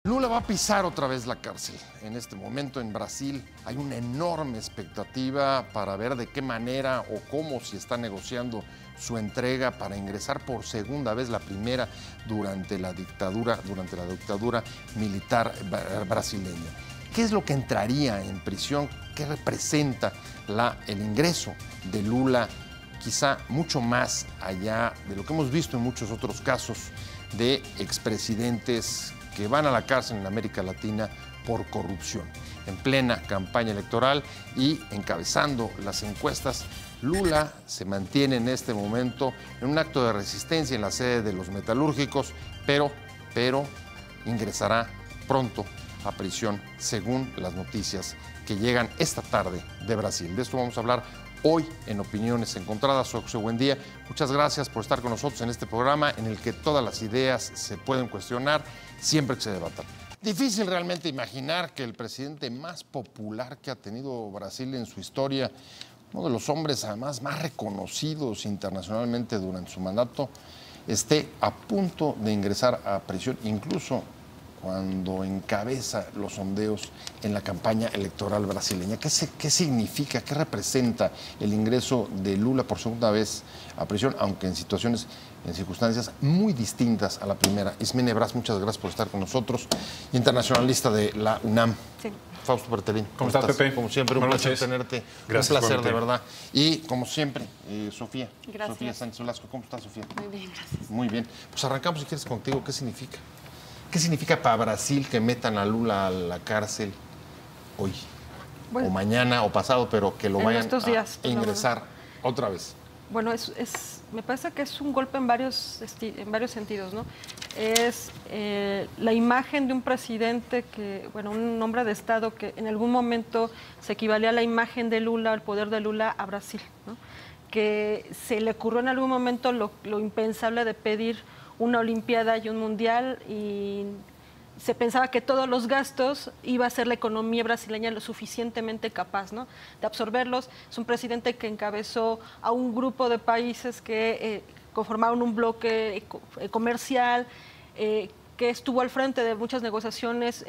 Lula va a pisar otra vez la cárcel. En este momento en Brasil hay una enorme expectativa para ver de qué manera o cómo se está negociando su entrega para ingresar por segunda vez, la primera durante la dictadura militar brasileña. ¿Qué es lo que entraría en prisión? ¿Qué representa el ingreso de Lula? Quizá mucho más allá de lo que hemos visto en muchos otros casos de expresidentes que van a la cárcel en América Latina por corrupción. En plena campaña electoral y encabezando las encuestas, Lula se mantiene en este momento en un acto de resistencia en la sede de los metalúrgicos, pero ingresará pronto a prisión, según las noticias que llegan esta tarde de Brasil. De esto vamos a hablar hoy en Opiniones Encontradas. Soy José Buendía. Muchas gracias por estar con nosotros en este programa en el que todas las ideas se pueden cuestionar siempre que se debatan. Difícil realmente imaginar que el presidente más popular que ha tenido Brasil en su historia, uno de los hombres además más reconocidos internacionalmente durante su mandato, esté a punto de ingresar a prisión, incluso cuando encabeza los sondeos en la campaña electoral brasileña. ¿Qué significa, qué representa el ingreso de Lula por segunda vez a prisión, aunque en circunstancias muy distintas a la primera? Ismene Brás, muchas gracias por estar con nosotros, internacionalista de la UNAM. Sí. Fausto Bertelín. ¿Cómo estás, Pepe? Como siempre, un placer tenerte. Gracias, un placer, de verdad. Y como siempre, Sofía. Gracias. Sofía Sánchez Velasco. ¿Cómo estás, Sofía? Muy bien, gracias. Muy bien. Pues arrancamos, si quieres, contigo. ¿Qué significa? ¿Qué significa para Brasil que metan a Lula a la cárcel hoy? Bueno, o mañana o pasado, pero que lo en vayan estos días, a ingresar otra vez. Bueno, me parece que es un golpe en varios sentidos, ¿no? Es la imagen de un presidente un hombre de Estado que en algún momento se equivalía a la imagen de Lula, al poder de Lula a Brasil, ¿no? Que se le ocurrió en algún momento lo impensable de pedir una Olimpiada y un Mundial, y se pensaba que todos los gastos iba a ser la economía brasileña lo suficientemente capaz, ¿no?, de absorberlos. Es un presidente que encabezó a un grupo de países que conformaron un bloque comercial, que estuvo al frente de muchas negociaciones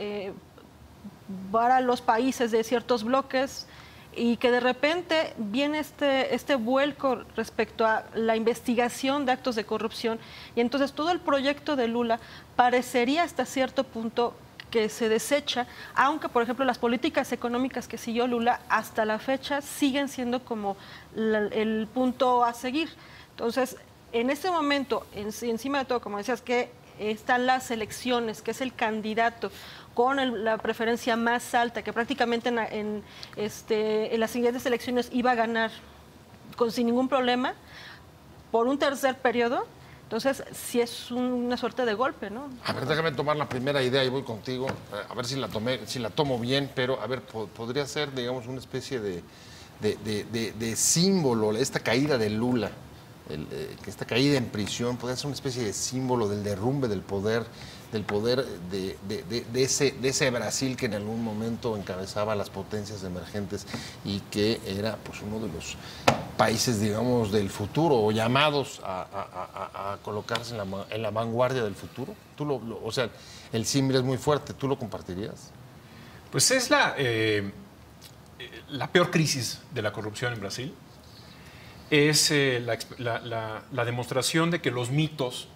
para los países de ciertos bloques, y que de repente viene este vuelco respecto a la investigación de actos de corrupción, y entonces todo el proyecto de Lula parecería hasta cierto punto que se desecha, aunque por ejemplo las políticas económicas que siguió Lula hasta la fecha siguen siendo como el punto a seguir. Entonces, en este momento, encima de todo, como decías, que están las elecciones, que es el candidato con la preferencia más alta, que prácticamente en las siguientes elecciones iba a ganar sin ningún problema por un tercer periodo. Entonces, sí es una suerte de golpe, ¿no? A ver, déjame tomar la primera idea y voy contigo, a ver si la tomo bien, pero a ver, podría ser, digamos, una especie de símbolo, esta caída de Lula, que esta caída en prisión podría ser una especie de símbolo del derrumbe del poder de ese Brasil que en algún momento encabezaba las potencias emergentes y que era pues uno de los países, digamos, del futuro, o llamados a colocarse en la vanguardia del futuro. O sea, el símil es muy fuerte. ¿Tú lo compartirías? Pues es la peor crisis de la corrupción en Brasil. Es la demostración de que los mitos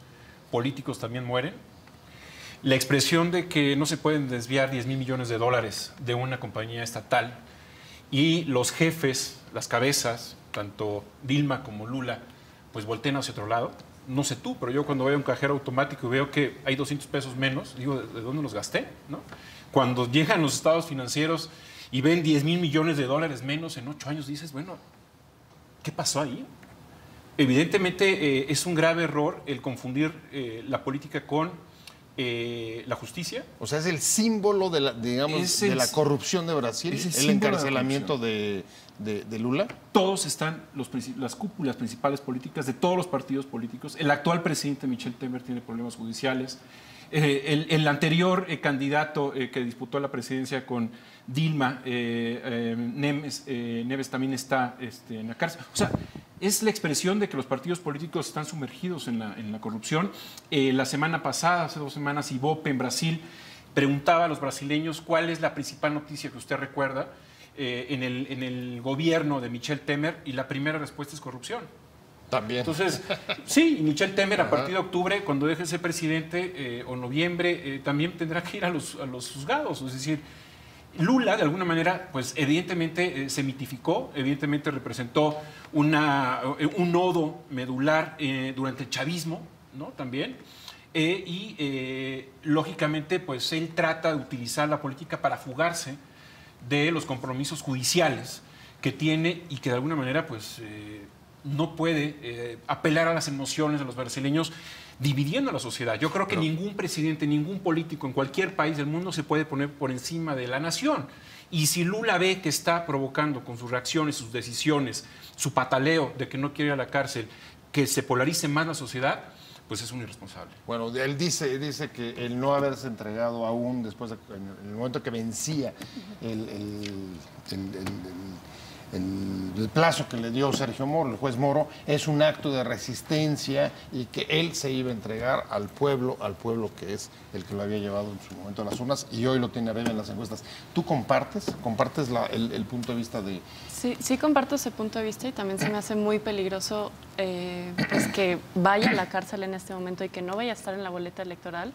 políticos también mueren. La expresión de que no se pueden desviar 10,000 millones de dólares de una compañía estatal, y los jefes, las cabezas, tanto Dilma como Lula, pues voltean hacia otro lado. No sé tú, pero yo cuando voy a un cajero automático y veo que hay 200 pesos menos, digo, ¿de dónde los gasté?, ¿no? Cuando llegan los estados financieros y ven 10,000 millones de dólares menos en 8 años, dices, bueno, ¿qué pasó ahí? Evidentemente es un grave error el confundir la política con la justicia. O sea, es el símbolo de la corrupción de Brasil, el encarcelamiento de Lula. Todos están, las cúpulas principales políticas de todos los partidos políticos. El actual presidente Michel Temer tiene problemas judiciales. El anterior candidato que disputó la presidencia con Dilma, Neves también está en la cárcel. O sea, es la expresión de que los partidos políticos están sumergidos en la corrupción. La semana pasada, hace 2 semanas, Ibope en Brasil preguntaba a los brasileños cuál es la principal noticia que usted recuerda en el gobierno de Michel Temer, y la primera respuesta es corrupción. También. Entonces, sí, Michel Temer a partir de octubre, cuando deje de ser presidente, o noviembre, también tendrá que ir a los juzgados. Es decir, Lula, de alguna manera, pues evidentemente se mitificó, evidentemente representó un nodo medular durante el chavismo, ¿no? También. Lógicamente, pues él trata de utilizar la política para fugarse de los compromisos judiciales que tiene y que de alguna manera, pues, no puede apelar a las emociones de los brasileños dividiendo a la sociedad. Yo creo que ningún presidente, ningún político en cualquier país del mundo se puede poner por encima de la nación. Y si Lula ve que está provocando con sus reacciones, sus decisiones, su pataleo de que no quiere ir a la cárcel, que se polarice más la sociedad, pues es un irresponsable. Bueno, él dice que el no haberse entregado aún después en el momento que vencía el plazo que le dio Sergio Moro, el juez Moro, es un acto de resistencia y que él se iba a entregar al pueblo que es el que lo había llevado en su momento a las urnas y hoy lo tiene arriba en las encuestas. ¿Tú compartes el punto de vista de...? Sí comparto ese punto de vista y también se me hace muy peligroso pues que vaya a la cárcel en este momento y que no vaya a estar en la boleta electoral,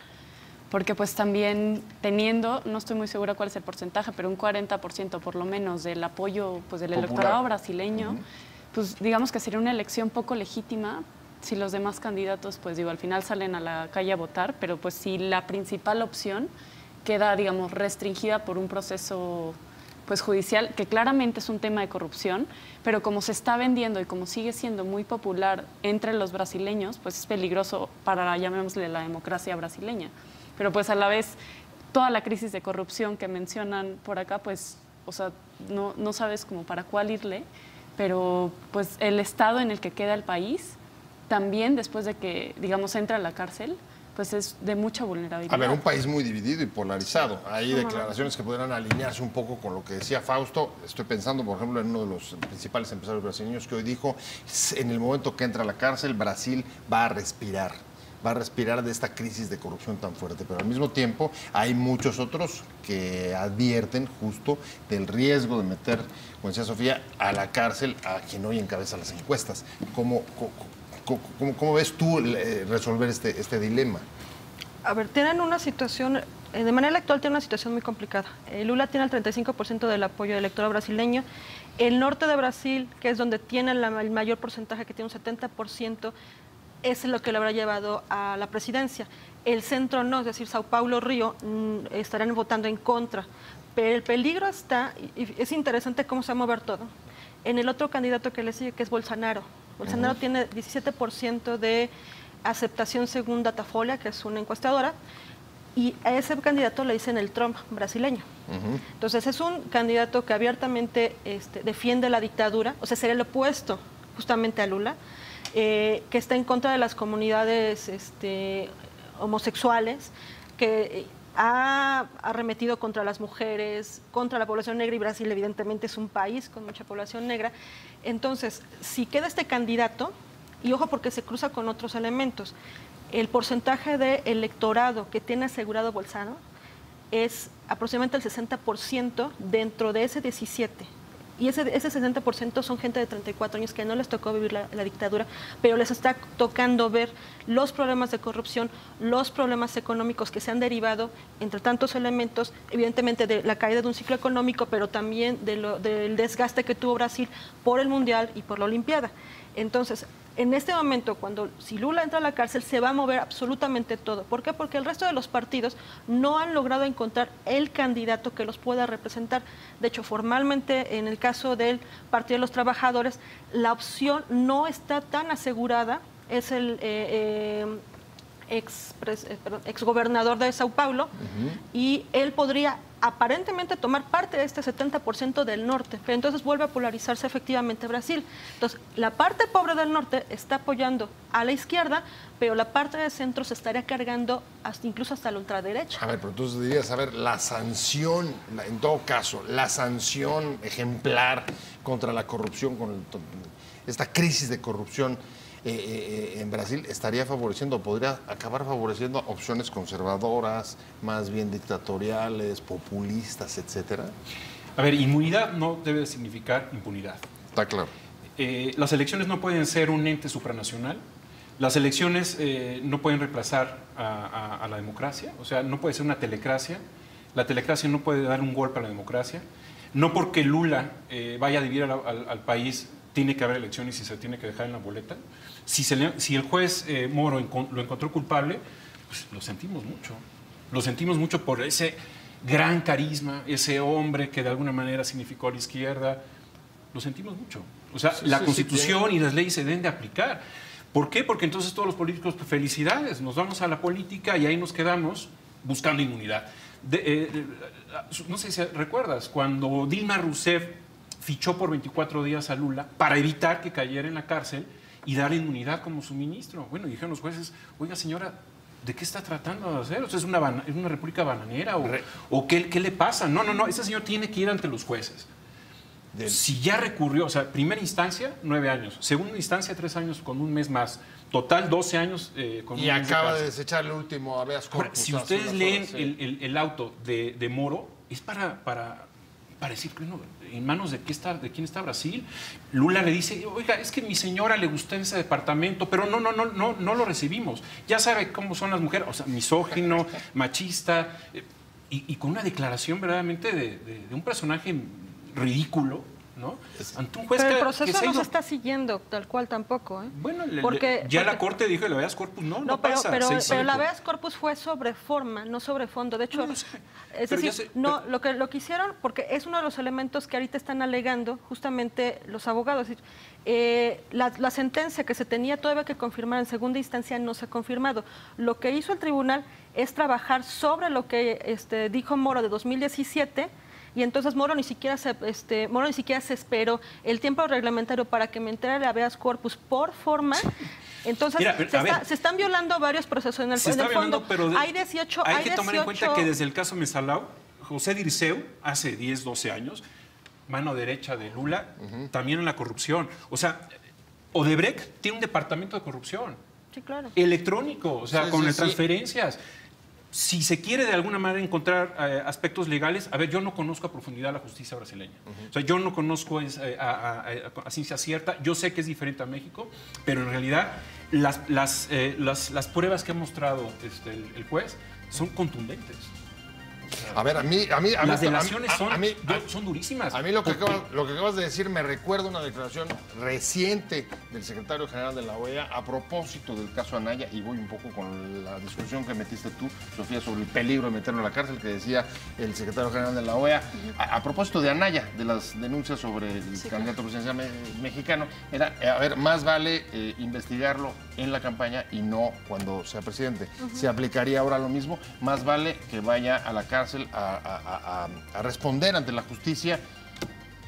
porque pues también teniendo, no estoy muy segura cuál es el porcentaje, pero un 40% por lo menos del apoyo pues del electorado brasileño, pues digamos que sería una elección poco legítima si los demás candidatos, pues digo, al final salen a la calle a votar, pero pues si la principal opción queda, digamos, restringida por un proceso pues judicial, que claramente es un tema de corrupción, pero como se está vendiendo y como sigue siendo muy popular entre los brasileños, pues es peligroso para, llamémosle, la democracia brasileña. Pero pues a la vez, toda la crisis de corrupción que mencionan por acá, pues, o sea, no sabes como para cuál irle, pero pues el estado en el que queda el país, también después de que, digamos, entra a la cárcel, pues es de mucha vulnerabilidad. A ver, un país muy dividido y polarizado. Hay declaraciones que podrán alinearse un poco con lo que decía Fausto. Estoy pensando, por ejemplo, en uno de los principales empresarios brasileños que hoy dijo, en el momento que entra a la cárcel, Brasil va a respirar de esta crisis de corrupción tan fuerte. Pero al mismo tiempo hay muchos otros que advierten justo del riesgo de meter, como decía Sofía, a la cárcel a quien hoy encabeza las encuestas. ¿Cómo ves tú resolver este dilema? A ver, tienen una situación, de manera electoral tiene una situación muy complicada. Lula tiene el 35% del apoyo del electorado brasileño. El norte de Brasil, que es donde tiene el mayor porcentaje, que tiene un 70%, es lo que lo habrá llevado a la presidencia. El centro no, es decir, Sao Paulo, Río, estarán votando en contra. Pero el peligro está, y es interesante cómo se va a mover todo, en el otro candidato que le sigue, que es Bolsonaro. Bolsonaro tiene 17% de aceptación según Datafolha, que es una encuestadora, y a ese candidato le dicen el Trump brasileño. Entonces es un candidato que abiertamente defiende la dictadura, o sea, sería el opuesto justamente a Lula, que está en contra de las comunidades homosexuales, que ha arremetido contra las mujeres, contra la población negra, y Brasil evidentemente es un país con mucha población negra. Entonces, si queda este candidato, y ojo porque se cruza con otros elementos, el porcentaje de electorado que tiene asegurado Bolsonaro es aproximadamente el 60% dentro de ese 17%. Y ese 60% son gente de 34 años que no les tocó vivir la dictadura, pero les está tocando ver los problemas de corrupción, los problemas económicos que se han derivado, entre tantos elementos, evidentemente de la caída de un ciclo económico, pero también del desgaste que tuvo Brasil por el Mundial y por la Olimpiada. Entonces, en este momento, si Lula entra a la cárcel, se va a mover absolutamente todo. ¿Por qué? Porque el resto de los partidos no han logrado encontrar el candidato que los pueda representar. De hecho, formalmente, en el caso del Partido de los Trabajadores, la opción no está tan asegurada. Es el exgobernador de Sao Paulo, y él podría aparentemente tomar parte de este 70% del norte, pero entonces vuelve a polarizarse efectivamente Brasil. Entonces, la parte pobre del norte está apoyando a la izquierda, pero la parte del centro se estaría cargando incluso hasta la ultraderecha. A ver, pero entonces dirías, a ver, la sanción, en todo caso, la sanción ejemplar contra la corrupción, esta crisis de corrupción, en Brasil estaría favoreciendo, podría acabar favoreciendo opciones conservadoras, más bien dictatoriales, populistas, etcétera? A ver, inmunidad no debe significar impunidad. Está claro. Las elecciones no pueden ser un ente supranacional. Las elecciones no pueden reemplazar a la democracia, o sea, no puede ser una telecracia. La telecracia no puede dar un golpe a la democracia. No porque Lula vaya a dividir al país tiene que haber elecciones y se tiene que dejar en la boleta. Si el juez Moro lo encontró culpable, pues lo sentimos mucho. Lo sentimos mucho por ese gran carisma, ese hombre que de alguna manera significó a la izquierda. Lo sentimos mucho. O sea, la Constitución y las leyes se deben de aplicar. ¿Por qué? Porque entonces todos los políticos, pues, felicidades, nos vamos a la política y ahí nos quedamos buscando inmunidad. No sé si recuerdas, cuando Dilma Rousseff fichó por 24 días a Lula para evitar que cayera en la cárcel y darle inmunidad como su ministro. Bueno, dijeron los jueces, oiga señora, ¿de qué está tratando de hacer? ¿Es una república bananera? ¿O qué le pasa? No, ese señor tiene que ir ante los jueces. Si ya recurrió, o sea, primera instancia, 9 años. Segunda instancia, 3 años con un mes más. Total, 12 años con un mes. Y acaba de desechar el último habeas corpus. Ahora, si ustedes leen el auto de Moro, es para decir que en manos de quién está Brasil. Lula le dice, oiga, es que a mi señora le gustó ese departamento, pero no lo recibimos. Ya sabe cómo son las mujeres, o sea, misógino, machista, y con una declaración verdaderamente de un personaje ridículo, ¿no? Ante un juez pero el proceso no se está siguiendo tal cual tampoco, ¿eh? Bueno, porque la Corte dijo el habeas corpus no pasa. Pero el habeas corpus fue sobre forma, no sobre fondo. De hecho, es decir, lo que hicieron, porque es uno de los elementos que ahorita están alegando justamente los abogados. Es decir, la sentencia que se tenía todavía que confirmar en segunda instancia no se ha confirmado. Lo que hizo el tribunal es trabajar sobre lo que dijo Moro de 2017. Y entonces Moro ni siquiera se esperó el tiempo reglamentario para que me entere el habeas corpus por forma. Entonces, se están violando varios procesos en el fondo. Pero hay 18... Hay que tomar en cuenta que desde el caso Mesalao, José Dirceu, hace 10, 12 años, mano derecha de Lula, también en la corrupción. O sea, Odebrecht tiene un departamento de corrupción. Sí, claro. Electrónico, o sea, con transferencias. Si se quiere de alguna manera encontrar aspectos legales, a ver, yo no conozco a profundidad la justicia brasileña. O sea, yo no conozco a ciencia cierta. Yo sé que es diferente a México, pero en realidad las pruebas que ha mostrado el juez son contundentes. A ver, a mí las delaciones son durísimas. A mí lo que acabas de decir me recuerda una declaración reciente del secretario general de la OEA a propósito del caso Anaya, y voy un poco con la discusión que metiste tú, Sofía, sobre el peligro de meterlo a la cárcel, que decía el secretario general de la OEA, a propósito de Anaya, de las denuncias sobre el candidato presidencial mexicano, era, a ver, más vale investigarlo en la campaña y no cuando sea presidente. Se aplicaría ahora lo mismo, más vale que vaya a la cárcel a responder ante la justicia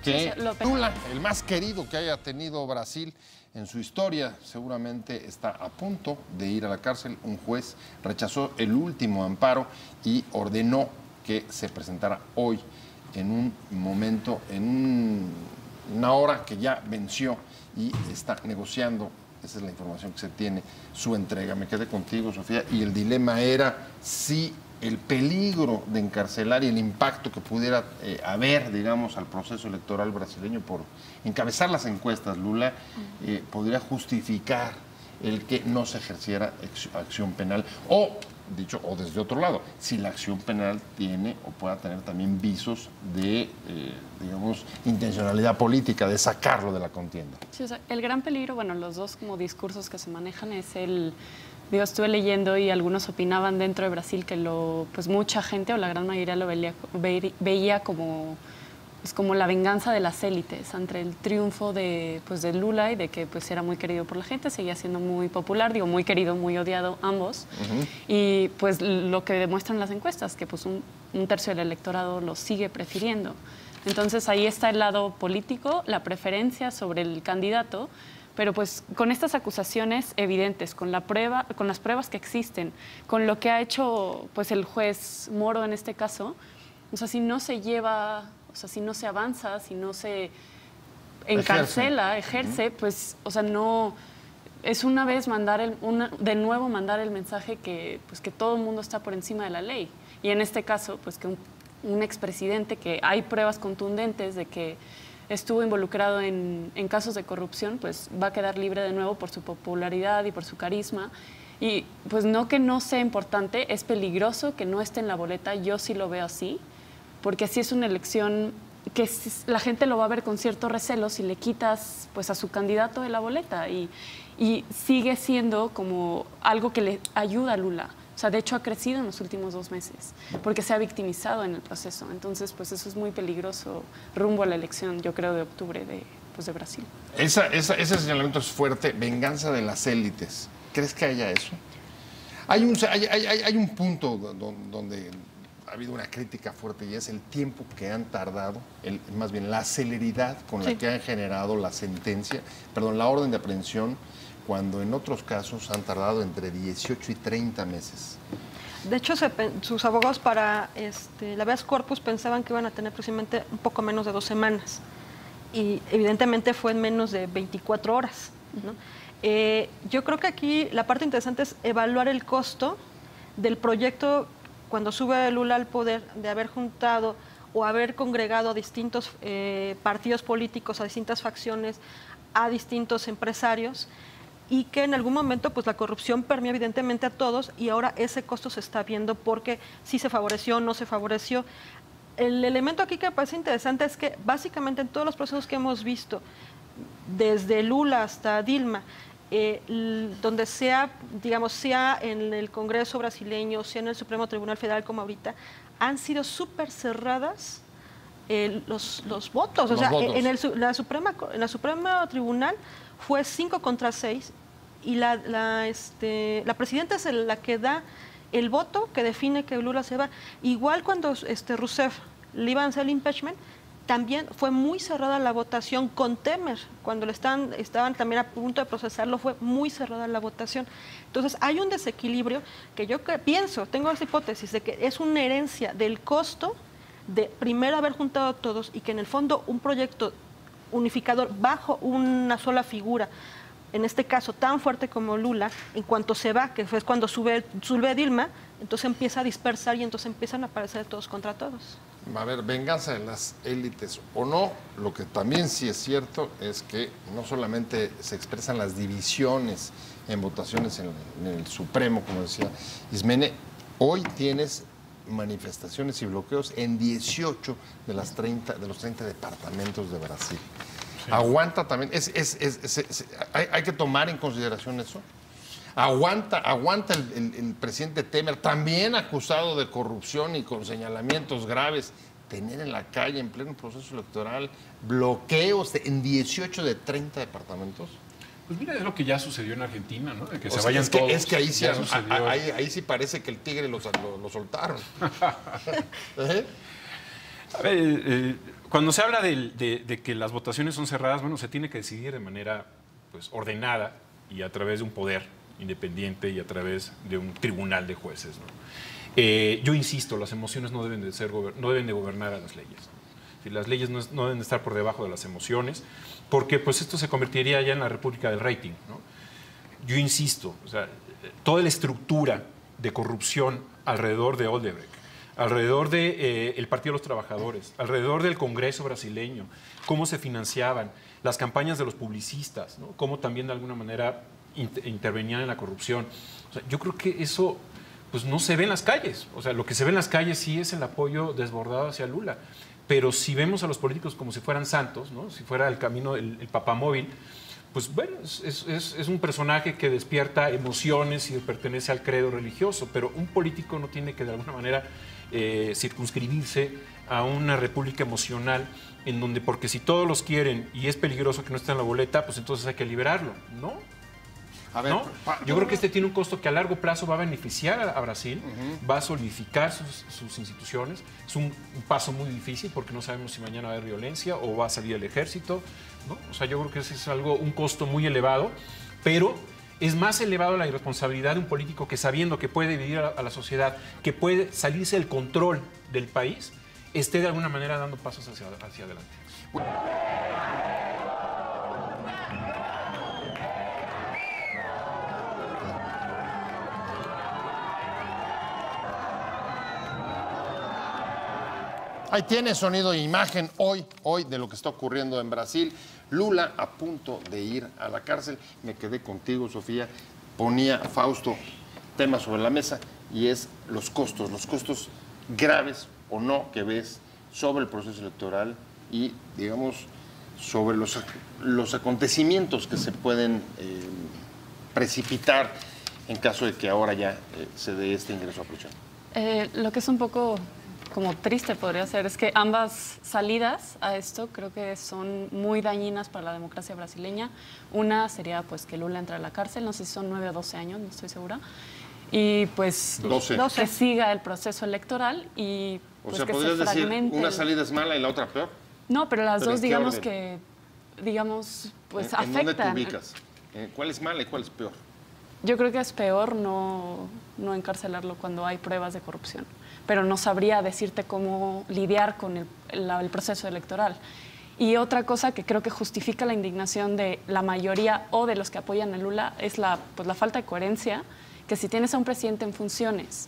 que Lula, el más querido que haya tenido Brasil en su historia, seguramente está a punto de ir a la cárcel. Un juez rechazó el último amparo y ordenó que se presentara hoy en un momento, una hora que ya venció y está negociando. Esa es la información que se tiene, su entrega. Me quedé contigo, Sofía, y el dilema era si el peligro de encarcelar y el impacto que pudiera haber, digamos, al proceso electoral brasileño por encabezar las encuestas, Lula, podría justificar el que no se ejerciera acción penal. O, dicho, o desde otro lado, si la acción penal tiene o pueda tener también visos de, digamos, intencionalidad política, de sacarlo de la contienda. Sí, o sea, el gran peligro, bueno, los dos como discursos que se manejan es el... Digo, estuve leyendo y algunos opinaban dentro de Brasil que pues mucha gente o la gran mayoría lo veía como, pues como la venganza de las élites ante el triunfo de Lula y de que pues era muy querido por la gente, seguía siendo muy popular, digo, muy querido, muy odiado ambos. Y pues lo que demuestran las encuestas, que pues un tercio del electorado lo sigue prefiriendo. Entonces ahí está el lado político, la preferencia sobre el candidato. Pero pues con estas acusaciones evidentes, con las pruebas que existen, con lo que ha hecho pues el juez Moro en este caso, o sea, si no se lleva, o sea, si no se avanza, si no se encarcela, ejerce, pues, o sea, no es una vez de nuevo mandar el mensaje que, pues, que todo el mundo está por encima de la ley. Y en este caso, pues que un expresidente que hay pruebas contundentes de que estuvo involucrado en casos de corrupción, pues va a quedar libre de nuevo por su popularidad y por su carisma. Y pues no que no sea importante, es peligroso que no esté en la boleta, yo sí lo veo así, porque así es una elección que la gente lo va a ver con cierto recelo si le quitas pues a su candidato de la boleta y sigue siendo como algo que le ayuda a Lula. O sea, de hecho ha crecido en los últimos 2 meses porque se ha victimizado en el proceso. Entonces, pues eso es muy peligroso rumbo a la elección, yo creo, de octubre de Brasil. Ese señalamiento es fuerte, venganza de las élites. ¿Crees que haya eso? Hay un punto donde ha habido una crítica fuerte y es el tiempo que han tardado, más bien la celeridad con la que han generado la la orden de aprehensión, cuando en otros casos han tardado entre 18 y 30 meses. De hecho, sus abogados para el habeas corpus pensaban que iban a tener aproximadamente un poco menos de 2 semanas. Y evidentemente fue en menos de 24 horas, ¿no? Yo creo que aquí la parte interesante es evaluar el costo del proyecto cuando sube Lula al poder, de haber juntado o haber congregado a distintos partidos políticos, a distintas facciones, a distintos empresarios, y que en algún momento pues la corrupción permeó evidentemente a todos y ahora ese costo se está viendo porque sí se favoreció o no se favoreció. El elemento aquí que me parece interesante es que básicamente en todos los procesos que hemos visto, desde Lula hasta Dilma, donde sea, digamos, sea en el Congreso brasileño, sea en el Supremo Tribunal Federal como ahorita, han sido súper cerradas los votos. O sea, en la Suprema Tribunal fue 5-6 y la presidenta es la que da el voto que define que Lula se va. Igual cuando Rousseff le iban a hacer el impeachment, también fue muy cerrada la votación con Temer. Cuando estaban también a punto de procesarlo, fue muy cerrada la votación. Entonces, hay un desequilibrio que yo pienso, tengo esa hipótesis de que es una herencia del costo de primero haber juntado a todos y que en el fondo un proyecto unificador bajo una sola figura, en este caso tan fuerte como Lula, en cuanto se va, que fue cuando sube Dilma, entonces empieza a dispersar y entonces empiezan a aparecer todos contra todos. A ver, venganza de las élites o no, lo que también sí es cierto es que no solamente se expresan las divisiones en votaciones en el Supremo, como decía Ismene, hoy tienes manifestaciones y bloqueos en 18 de los 30 departamentos de Brasil. Sí. Aguanta también, hay que tomar en consideración eso. Aguanta el presidente Temer, también acusado de corrupción y con señalamientos graves, tener en la calle en pleno proceso electoral bloqueos en 18 de 30 departamentos. Pues mira, es lo que ya sucedió en Argentina, ¿no? De que se vayan todos. Es que ahí sí, ahí sí parece que el tigre lo soltaron. A ver, cuando se habla de que las votaciones son cerradas, bueno, se tiene que decidir de manera pues, ordenada y a través de un poder independiente y a través de un tribunal de jueces, ¿no? Yo insisto, las emociones no deben de gobernar a las leyes, ¿no? Las leyes no deben de estar por debajo de las emociones, porque pues esto se convertiría ya en la república del rating, ¿no? Yo insisto, o sea, toda la estructura de corrupción alrededor de Odebrecht, alrededor del Partido de los Trabajadores, alrededor del Congreso brasileño, cómo se financiaban, las campañas de los publicistas, ¿no? Cómo también de alguna manera intervenían en la corrupción. O sea, yo creo que eso pues, no se ve en las calles. O sea, lo que se ve en las calles sí es el apoyo desbordado hacia Lula. Pero si vemos a los políticos como si fueran santos, ¿no? Si fuera el camino, el papamóvil, pues bueno, es un personaje que despierta emociones y pertenece al credo religioso, pero un político no tiene que de alguna manera circunscribirse a una república emocional en donde, porque si todos los quieren y es peligroso que no esté en la boleta, pues entonces hay que liberarlo, ¿no? A ver, ¿no? Yo creo que este tiene un costo que a largo plazo va a beneficiar a Brasil, va a solidificar sus instituciones. Es un paso muy difícil porque no sabemos si mañana va a haber violencia o va a salir el ejército, ¿no? O sea, yo creo que ese es un costo muy elevado, pero es más elevado la irresponsabilidad de un político que, sabiendo que puede dividir a la sociedad, que puede salirse del control del país, esté de alguna manera dando pasos hacia adelante. Ahí tiene sonido e imagen hoy de lo que está ocurriendo en Brasil. Lula a punto de ir a la cárcel. Me quedé contigo, Sofía. Ponía Fausto tema sobre la mesa y es los costos graves o no que ves sobre el proceso electoral y, digamos, sobre los acontecimientos que se pueden precipitar en caso de que ahora ya se dé este ingreso a prisión. Lo que es un poco como triste podría ser es que ambas salidas a esto creo que son muy dañinas para la democracia brasileña. Una sería pues que Lula entre a la cárcel, no sé si son 9 o 12 años, no estoy segura, y pues 12. Que siga el proceso electoral y pues, o sea, que ¿podrías se decir fragmente una salida es mala y la otra peor? No, pero las dos ¿en qué digamos orden? que pues ¿En dónde te afectan. ubicas? ¿Cuál es mala y cuál es peor? Yo creo que es peor no encarcelarlo cuando hay pruebas de corrupción, pero no sabría decirte cómo lidiar con el proceso electoral. Y otra cosa que creo que justifica la indignación de la mayoría o de los que apoyan a Lula es la falta de coherencia, que si tienes a un presidente en funciones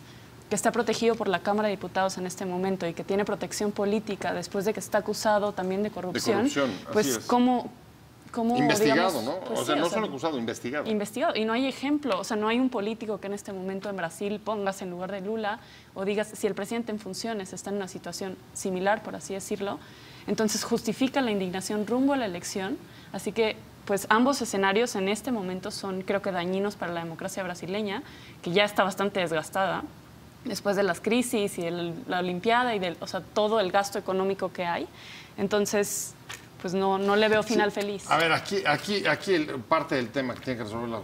que está protegido por la Cámara de Diputados en este momento y que tiene protección política después de que está acusado también de corrupción, pues ¿cómo investigado, digamos, ¿no? Pues o sea, sí, no solo acusado, investigado. Investigado. Y no hay ejemplo, o sea, no hay un político que en este momento en Brasil pongas en lugar de Lula o digas, si el presidente en funciones está en una situación similar, por así decirlo, entonces justifica la indignación rumbo a la elección. Así que, pues, ambos escenarios en este momento son, creo que, dañinos para la democracia brasileña, que ya está bastante desgastada después de las crisis y la Olimpiada y o sea, todo el gasto económico que hay. Entonces, pues no le veo final feliz. A ver, aquí parte del tema que tiene que resolver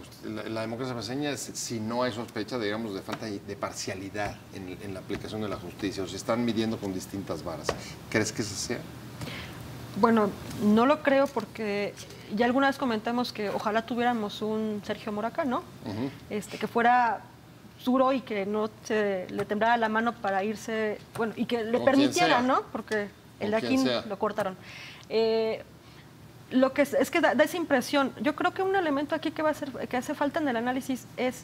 la democracia brasileña es si no hay sospecha, digamos, de falta de parcialidad en la aplicación de la justicia, o se están midiendo con distintas varas. ¿Crees que eso sea? Bueno, no lo creo porque ya alguna vez comentamos que ojalá tuviéramos un Sergio Moro acá, ¿no? Que fuera duro y que no se le temblara la mano para irse, bueno, y que le permitiera, ¿no? Porque el de aquí lo cortaron. Lo que es que da esa impresión. Yo creo que un elemento aquí que hace falta en el análisis es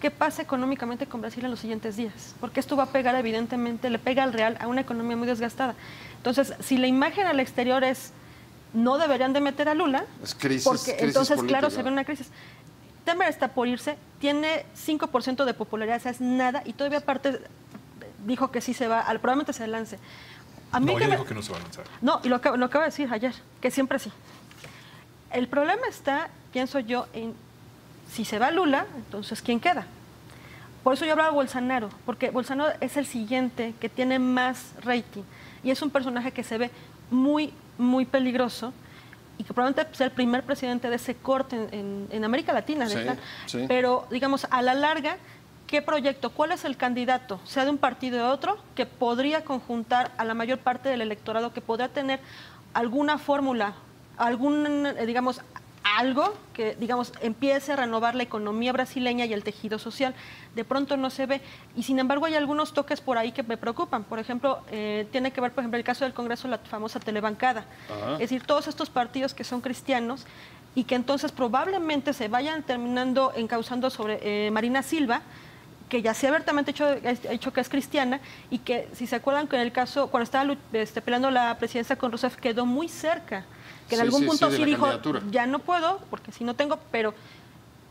qué pasa económicamente con Brasil en los siguientes días, porque esto va a pegar evidentemente, le pega al real a una economía muy desgastada. Entonces, si la imagen al exterior es no deberían de meter a Lula, es crisis, porque entonces política. Claro, se ve una crisis. Temer está por irse, tiene 5% de popularidad, o sea, es nada, y todavía aparte dijo que sí se va, probablemente se lance. Dijo que no se va a lanzar. No, y lo acabo de decir ayer, que siempre sí. El problema está, pienso yo, en si se va Lula, entonces ¿quién queda? Por eso yo hablaba de Bolsonaro, porque Bolsonaro es el siguiente que tiene más rating y es un personaje que se ve muy, muy peligroso y que probablemente sea el primer presidente de ese corte en América Latina. Sí. Pero, digamos, a la larga, ¿qué proyecto? ¿Cuál es el candidato? Sea de un partido o de otro, que podría conjuntar a la mayor parte del electorado, que podría tener alguna fórmula, digamos, algo que, digamos, empiece a renovar la economía brasileña y el tejido social. De pronto no se ve. Y sin embargo hay algunos toques por ahí que me preocupan. Por ejemplo, tiene que ver, por ejemplo, el caso del Congreso, la famosa telebancada. Es decir, todos estos partidos que son cristianos y que entonces probablemente se vayan terminando encauzando sobre Marina Silva, que ya se ha abiertamente hecho que es cristiana y que, si se acuerdan, que en el caso, cuando estaba peleando la presidencia con Rousseff, quedó muy cerca, que en algún punto sí dijo, ya no puedo, porque si no tengo, pero,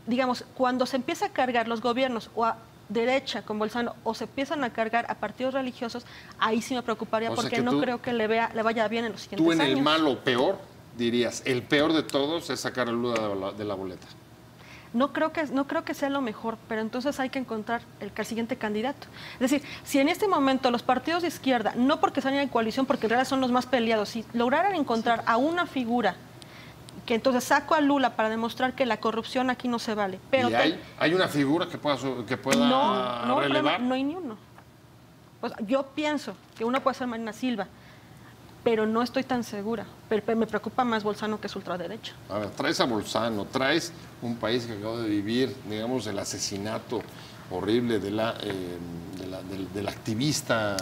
digamos, cuando se empieza a cargar los gobiernos o a derecha con Bolsonaro o se empiezan a cargar a partidos religiosos, ahí sí me preocuparía, porque no creo que le vaya bien en los siguientes años. Tú en el malo peor dirías, el peor de todos es sacar a Lula de la boleta. No creo que sea lo mejor, pero entonces hay que encontrar el siguiente candidato. Es decir, si en este momento los partidos de izquierda, no porque salgan en coalición, porque en realidad son los más peleados, si lograran encontrar a una figura que entonces saco a Lula para demostrar que la corrupción aquí no se vale. Pero ¿Y hay una figura que pueda relevar? No hay ni uno. Pues yo pienso que uno puede ser Marina Silva, pero no estoy tan segura. Pero me preocupa más Bolsonaro, que es ultraderecha. A ver, traes a Bolsonaro, traes un país que acaba de vivir, digamos, el asesinato horrible de la activista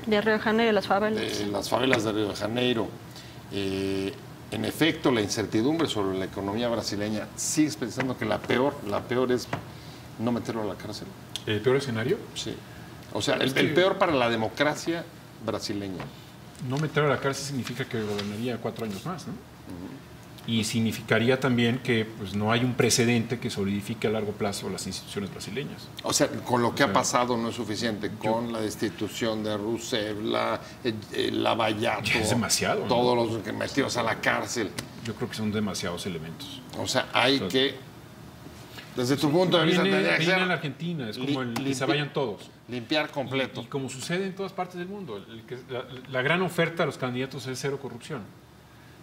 de Río de Janeiro, las favelas. De las favelas de Río de Janeiro. En efecto, la incertidumbre sobre la economía brasileña, ¿sigues pensando que la peor es no meterlo a la cárcel? ¿El peor escenario? Sí. O sea, el peor para la democracia brasileña. No meterlo a la cárcel significa que gobernaría 4 años más, ¿no? Y significaría también que pues, no hay un precedente que solidifique a largo plazo las instituciones brasileñas. O sea, con lo que ha pasado no es suficiente, con la destitución de Rousseff, Lavallato, Es demasiado, ¿no? todos los metidos a la cárcel. Yo creo que son demasiados elementos. O sea, hay que, desde tu punto de vista, tendría que Viene ser en Argentina, es como el que se vayan todos. limpiar completo. Y como sucede en todas partes del mundo, la gran oferta a los candidatos es cero corrupción.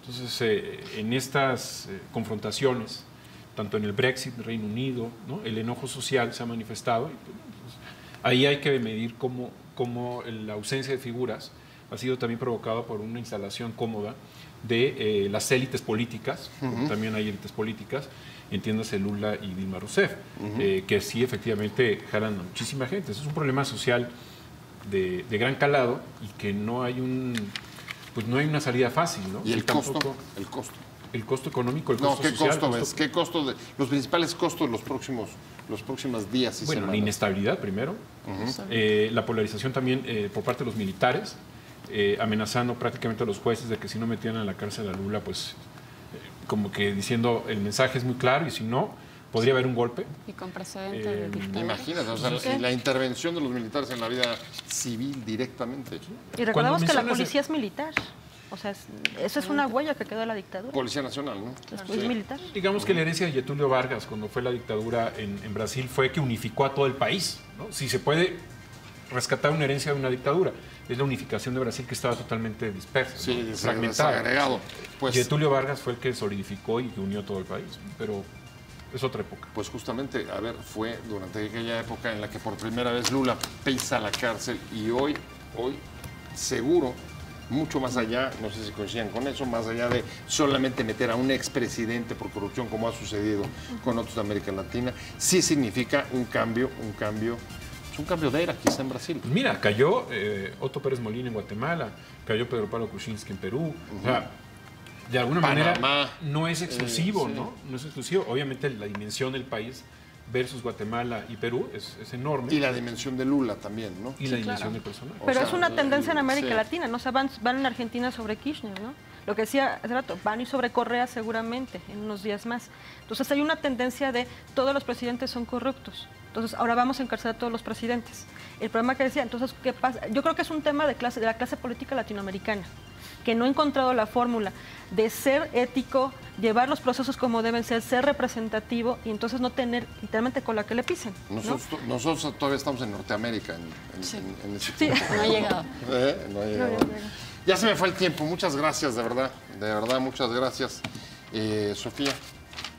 Entonces, en estas confrontaciones, tanto en el Brexit, Reino Unido, ¿no? El enojo social se ha manifestado. Y, pues, ahí hay que medir cómo la ausencia de figuras ha sido también provocada por una instalación cómoda de las élites políticas, porque también hay élites políticas, entiéndase Lula y Dilma Rousseff, que sí efectivamente jalan a muchísima gente. Eso es un problema social de gran calado y que no hay pues no hay una salida fácil, ¿no? ¿Y el costo? Tampoco, El costo. el costo económico, el No, costo ¿qué social. costo ves? ¿Qué costo de los principales costos de los próximos días y Bueno, la semanas? inestabilidad primero, la polarización también por parte de los militares, amenazando prácticamente a los jueces de que si no metían a la cárcel a Lula, pues como que diciendo el mensaje es muy claro y si no, podría haber un golpe. Y con precedente de dictadura. Imagínate, o sea, y la intervención de los militares en la vida civil directamente. Y recordemos que la mencionas policía es militar. O sea, eso es una huella que quedó de la dictadura. Policía Nacional, ¿no? Después Sí. militar. Digamos que la herencia de Getúlio Vargas cuando fue la dictadura en Brasil fue que unificó a todo el país, ¿no? Si se puede rescatar una herencia de una dictadura, es la unificación de Brasil que estaba totalmente dispersa, Sí, ¿no? Fragmentada. desagregado. Pues, Getúlio Vargas fue el que solidificó y que unió a todo el país, pero es otra época. pues justamente, a ver, fue durante aquella época en la que por primera vez Lula pisa la cárcel y hoy seguro, mucho más allá, no sé si coincidan con eso, más allá de solamente meter a un expresidente por corrupción como ha sucedido con otros de América Latina, sí significa un cambio de era quizá en Brasil. Pues mira, cayó Otto Pérez Molina en Guatemala, cayó Pedro Pablo Kuczynski en Perú. O sea, de alguna Panamá, manera no es exclusivo, sí. ¿no? No es exclusivo. Obviamente la dimensión del país versus Guatemala y Perú es enorme. Y la dimensión de Lula también, ¿no? Y la dimensión del personaje. Pero O es sea, una tendencia en América sí. Latina, ¿no? O sea, van en Argentina sobre Kirchner, ¿no? Lo que decía hace rato, van y sobre Correa seguramente en unos días más. Entonces hay una tendencia de todos los presidentes son corruptos. Entonces ahora vamos a encarcelar a todos los presidentes. El problema que decía, entonces, ¿qué pasa? Yo creo que es un tema de la clase política latinoamericana, que no ha encontrado la fórmula de ser ético, llevar los procesos como deben ser representativo y entonces no tener literalmente cola que le pisen, ¿no? Nosotros todavía estamos en Norteamérica Sí. en ese Sí. punto. No ha llegado. No ha llegado. Ya se me fue el tiempo. Muchas gracias, de verdad, muchas gracias. Sofía.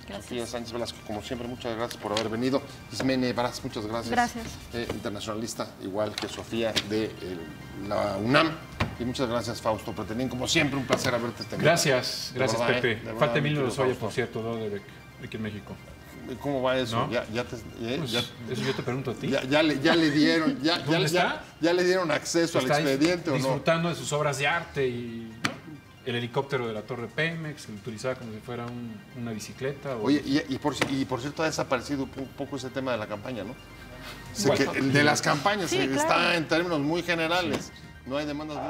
Gracias. Sofía Sánchez Velasco, como siempre, muchas gracias por haber venido. Ismene Braz, muchas gracias. Gracias. Internacionalista, igual que Sofía de la UNAM. Y muchas gracias, Fausto Pretelín. Como siempre, un placer haberte tenido. Gracias, De gracias verdad, Pepe. de verdad, Falta mi Emilio querido Lozoya, Fausto. por cierto, ¿no? Aquí en México. ¿Cómo va eso? ¿No? Pues, Eso yo te pregunto a ti. ya le dieron, ¿Dónde está? ya le dieron acceso al ¿Está expediente o no? disfrutando de sus obras de arte y el helicóptero de la Torre Pemex, que lo utilizaba como si fuera una bicicleta? Oye, y por cierto ha desaparecido un poco ese tema de la campaña, ¿no? ¿Cuál? El de las campañas Sí, claro. está en términos muy generales. No hay demandas muy